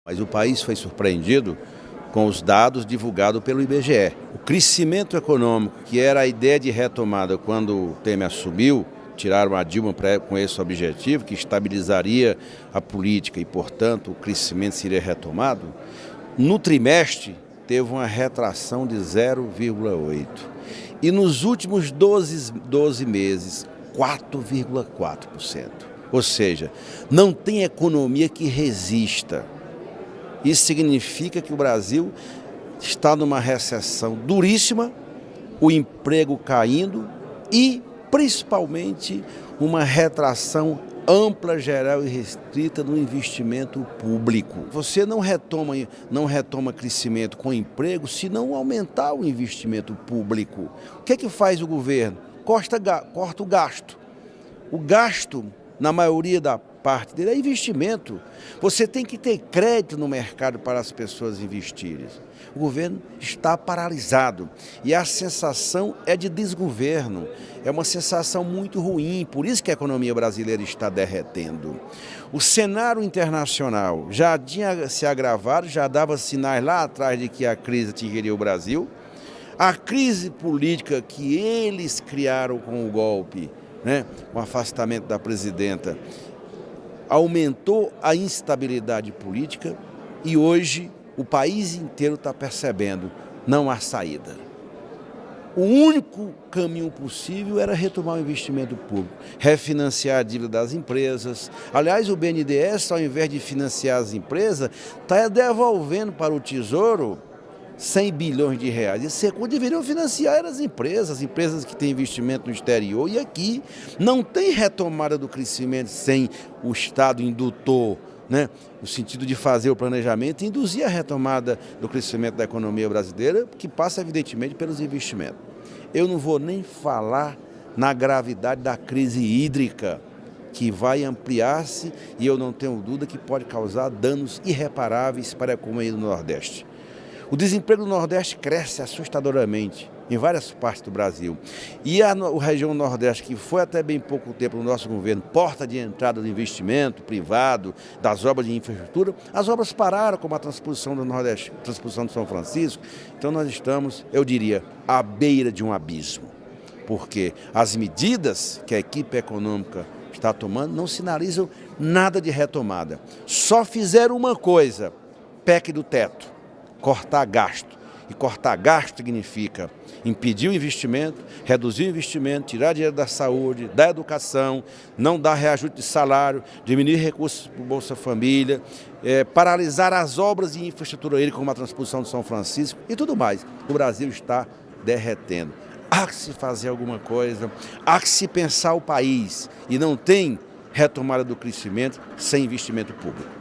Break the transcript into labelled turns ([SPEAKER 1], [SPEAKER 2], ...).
[SPEAKER 1] Mas o país foi surpreendido com os dados divulgados pelo IBGE. O crescimento econômico, que era a ideia de retomada quando o Temer assumiu, tiraram a Dilma com esse objetivo, que estabilizaria a política e, portanto, o crescimento seria retomado, no trimestre teve uma retração de 0,8%. E nos últimos 12 meses, 4,4%. Ou seja, não tem economia que resista. Isso significa que o Brasil está numa recessão duríssima, o emprego caindo e, principalmente, uma retração ampla, geral e restrita no investimento público. Você não retoma crescimento com emprego se não aumentar o investimento público. O que é que faz o governo? Corta o gasto. O gasto, na maioria da parte dele, é investimento. Você tem que ter crédito no mercado para as pessoas investirem. O governo está paralisado e a sensação é de desgoverno. É uma sensação muito ruim, por isso que a economia brasileira está derretendo. O cenário internacional já tinha se agravado, já dava sinais lá atrás de que a crise atingiria o Brasil. A crise política que eles criaram com o golpe, com o afastamento da presidenta, aumentou a instabilidade política e hoje o país inteiro está percebendo, não há saída. O único caminho possível era retomar o investimento público, refinanciar a dívida das empresas. Aliás, o BNDES, ao invés de financiar as empresas, está devolvendo para o Tesouro 100 bilhões de reais. Esse recurso deveriam financiar as empresas que têm investimento no exterior. E aqui não tem retomada do crescimento sem o Estado indutor, no sentido de fazer o planejamento e induzir a retomada do crescimento da economia brasileira, que passa evidentemente pelos investimentos. Eu não vou nem falar na gravidade da crise hídrica, que vai ampliar-se e eu não tenho dúvida que pode causar danos irreparáveis para a economia do Nordeste. O desemprego do Nordeste cresce assustadoramente em várias partes do Brasil. E a região Nordeste, que foi até bem pouco tempo no nosso governo, porta de entrada do investimento privado, das obras de infraestrutura, as obras pararam, como a transposição do Nordeste, a transposição de São Francisco. Então nós estamos, eu diria, à beira de um abismo. Porque as medidas que a equipe econômica está tomando não sinalizam nada de retomada. Só fizeram uma coisa, PEC do teto. Cortar gasto. E cortar gasto significa impedir o investimento, reduzir o investimento, tirar dinheiro da saúde, da educação, não dar reajuste de salário, diminuir recursos para o Bolsa Família, paralisar as obras de infraestrutura, como a transposição de São Francisco e tudo mais. O Brasil está derretendo. Há que se fazer alguma coisa, há que se pensar o país e não tem retomada do crescimento sem investimento público.